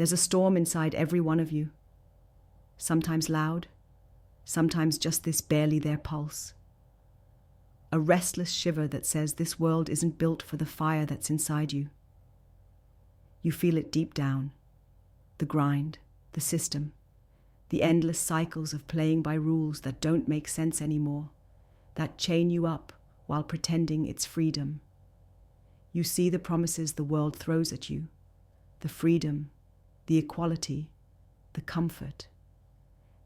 There's a storm inside every one of you. Sometimes loud, sometimes just this barely there pulse. A restless shiver that says this world isn't built for the fire that's inside you. You feel it deep down. The grind, the system, the endless cycles of playing by rules that don't make sense anymore, that chain you up while pretending it's freedom. You see the promises the world throws at you, the freedom, the equality, the comfort,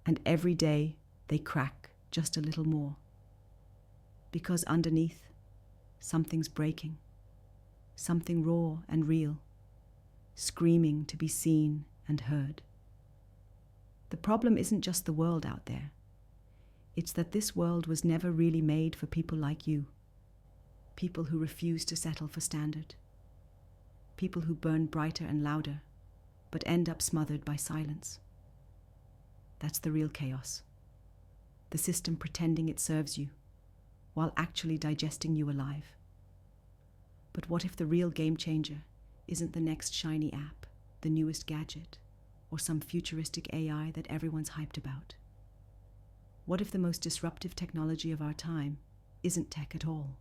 and every day they crack just a little more. Because underneath, something's breaking, something raw and real, screaming to be seen and heard. The problem isn't just the world out there. It's that this world was never really made for people like you. People who refuse to settle for standard. People who burn brighter and louder, but end up smothered by silence. That's the real chaos. The system pretending it serves you, while actually digesting you alive. But what if the real game changer isn't the next shiny app, the newest gadget, or some futuristic AI that everyone's hyped about? What if the most disruptive technology of our time isn't tech at all?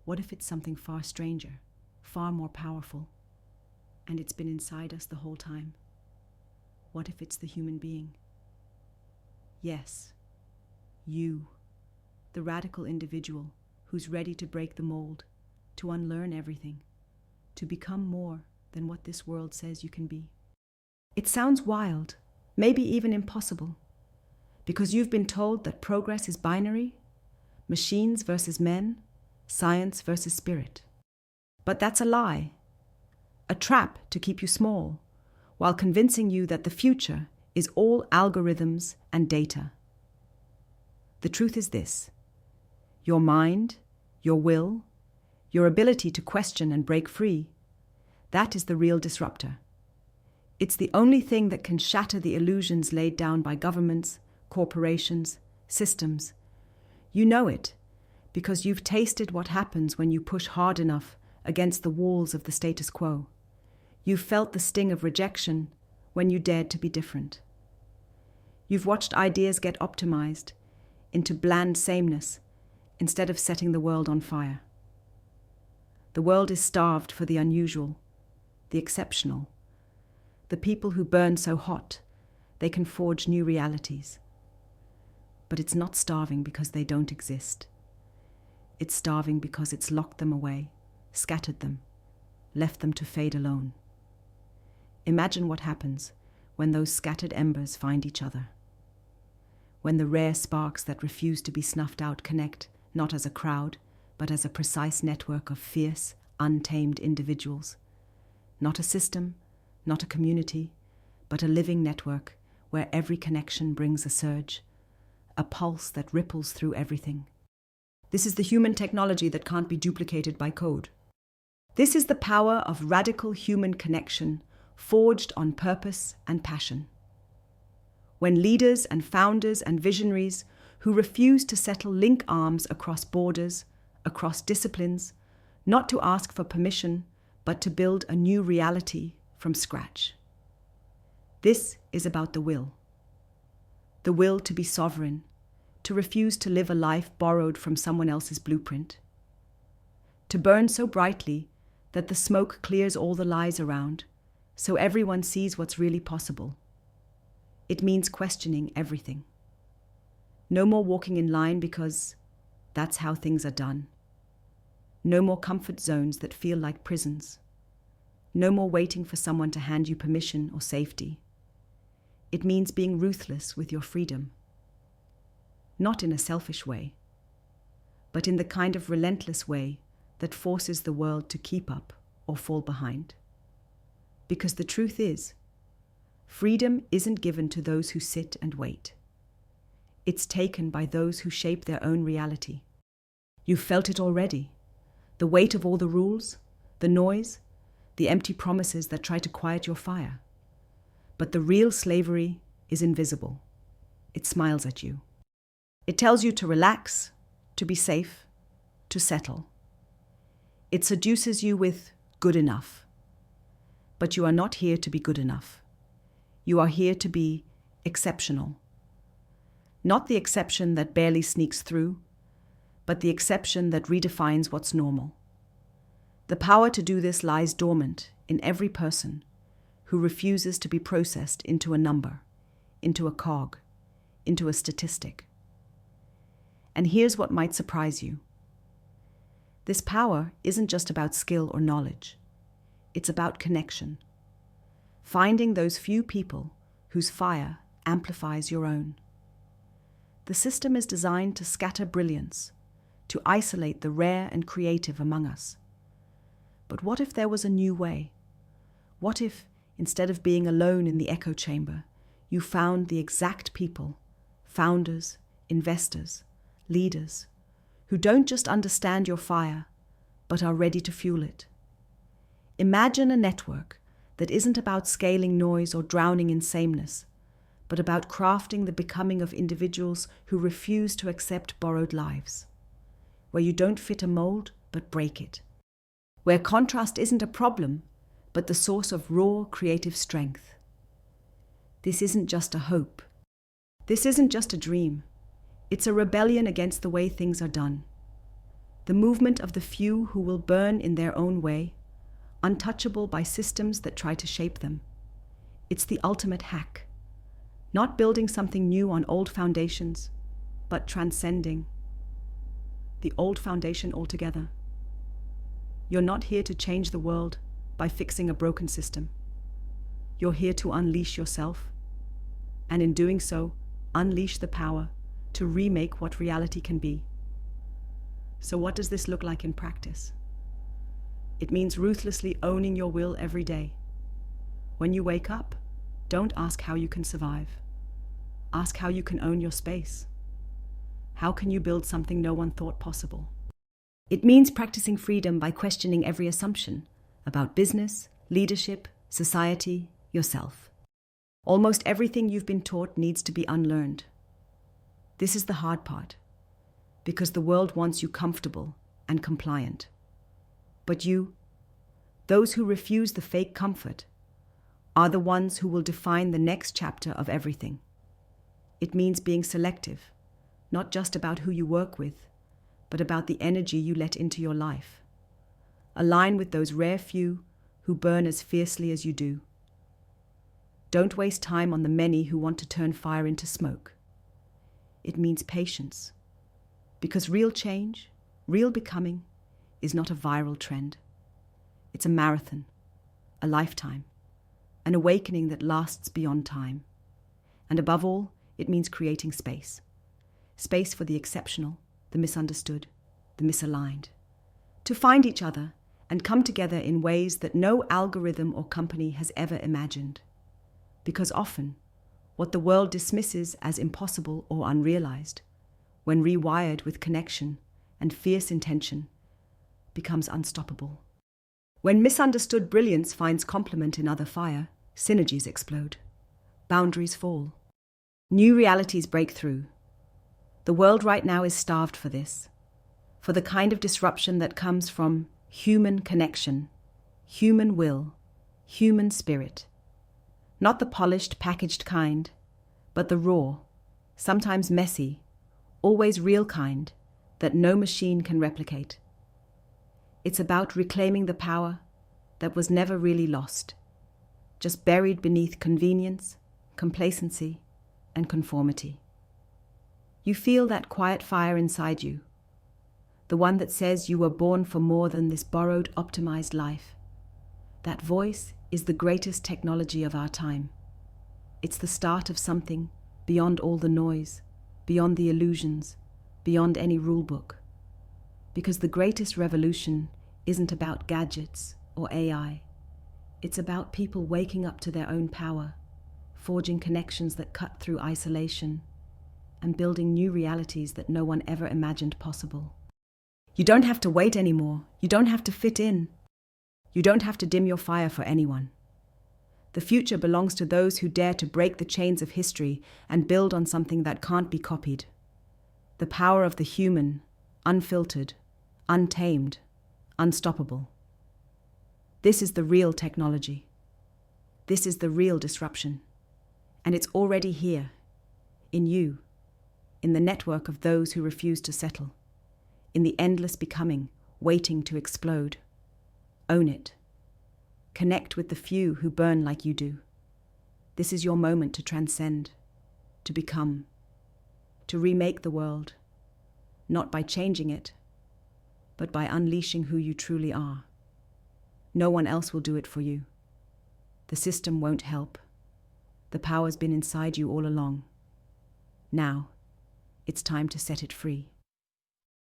What if it's something far stranger, far more powerful, and it's been inside us the whole time? What if it's the human being? Yes, you, the radical individual who's ready to break the mold, to unlearn everything, to become more than what this world says you can be. It sounds wild, maybe even impossible, because you've been told that progress is binary, machines versus men, science versus spirit. But that's a lie, a trap to keep you small, while convincing you that the future is all algorithms and data. The truth is this: your mind, your will, your ability to question and break free, that is the real disruptor. It's the only thing that can shatter the illusions laid down by governments, corporations, systems. You know it because you've tasted what happens when you push hard enough against the walls of the status quo. You've felt the sting of rejection when you dared to be different. You've watched ideas get optimized into bland sameness instead of setting the world on fire. The world is starved for the unusual, the exceptional, the people who burn so hot they can forge new realities. But it's not starving because they don't exist. It's starving because it's locked them away, scattered them, left them to fade alone. Imagine what happens when those scattered embers find each other. When the rare sparks that refuse to be snuffed out connect, not as a crowd, but as a precise network of fierce, untamed individuals. Not a system, not a community, but a living network where every connection brings a surge, a pulse that ripples through everything. This is the human technology that can't be duplicated by code. This is the power of radical human connection, forged on purpose and passion. When leaders and founders and visionaries who refuse to settle link arms across borders, across disciplines, not to ask for permission, but to build a new reality from scratch. This is about the will to be sovereign, to refuse to live a life borrowed from someone else's blueprint, to burn so brightly that the smoke clears all the lies around, so everyone sees what's really possible. It means questioning everything. No more walking in line because that's how things are done. No more comfort zones that feel like prisons. No more waiting for someone to hand you permission or safety. It means being ruthless with your freedom. Not in a selfish way, but in the kind of relentless way that forces the world to keep up or fall behind. Because the truth is, freedom isn't given to those who sit and wait. It's taken by those who shape their own reality. You've felt it already. The weight of all the rules, the noise, the empty promises that try to quiet your fire. But the real slavery is invisible. It smiles at you. It tells you to relax, to be safe, to settle. It seduces you with good enough. But you are not here to be good enough. You are here to be exceptional. Not the exception that barely sneaks through, but the exception that redefines what's normal. The power to do this lies dormant in every person who refuses to be processed into a number, into a cog, into a statistic. And here's what might surprise you. This power isn't just about skill or knowledge. It's about connection. Finding those few people whose fire amplifies your own. The system is designed to scatter brilliance, to isolate the rare and creative among us. But what if there was a new way? What if, instead of being alone in the echo chamber, you found the exact people, founders, investors, leaders, who don't just understand your fire, but are ready to fuel it? Imagine a network that isn't about scaling noise or drowning in sameness, but about crafting the becoming of individuals who refuse to accept borrowed lives, where you don't fit a mold, but break it, where contrast isn't a problem, but the source of raw creative strength. This isn't just a hope. This isn't just a dream. It's a rebellion against the way things are done. The movement of the few who will burn in their own way, untouchable by systems that try to shape them. It's the ultimate hack. Not building something new on old foundations, but transcending the old foundation altogether. You're not here to change the world by fixing a broken system. You're here to unleash yourself, and in doing so, unleash the power to remake what reality can be. So what does this look like in practice? It means ruthlessly owning your will every day. When you wake up, don't ask how you can survive. Ask how you can own your space. How can you build something no one thought possible? It means practicing freedom by questioning every assumption about business, leadership, society, yourself. Almost everything you've been taught needs to be unlearned. This is the hard part, because the world wants you comfortable and compliant. But you, those who refuse the fake comfort, are the ones who will define the next chapter of everything. It means being selective, not just about who you work with, but about the energy you let into your life. Align with those rare few who burn as fiercely as you do. Don't waste time on the many who want to turn fire into smoke. It means patience, because real change, real becoming, is not a viral trend. It's a marathon, a lifetime, an awakening that lasts beyond time. And above all, it means creating space. Space for the exceptional, the misunderstood, the misaligned. To find each other and come together in ways that no algorithm or company has ever imagined. Because often, what the world dismisses as impossible or unrealized, when rewired with connection and fierce intention, becomes unstoppable. When misunderstood brilliance finds complement in other fire, synergies explode. Boundaries fall. New realities break through. The world right now is starved for this, for the kind of disruption that comes from human connection, human will, human spirit. Not the polished, packaged kind, but the raw, sometimes messy, always real kind that no machine can replicate. It's about reclaiming the power that was never really lost, just buried beneath convenience, complacency, and conformity. You feel that quiet fire inside you, the one that says you were born for more than this borrowed, optimized life. That voice is the greatest technology of our time. It's the start of something beyond all the noise, beyond the illusions, beyond any rule book. Because the greatest revolution isn't about gadgets or AI. It's about people waking up to their own power, forging connections that cut through isolation, and building new realities that no one ever imagined possible. You don't have to wait anymore. You don't have to fit in. You don't have to dim your fire for anyone. The future belongs to those who dare to break the chains of history and build on something that can't be copied. The power of the human, unfiltered, untamed, unstoppable. This is the real technology. This is the real disruption. And it's already here, in you, in the network of those who refuse to settle, in the endless becoming, waiting to explode. Own it. Connect with the few who burn like you do. This is your moment to transcend, to become, to remake the world, not by changing it, but by unleashing who you truly are. No one else will do it for you. The system won't help. The power's been inside you all along. Now, it's time to set it free.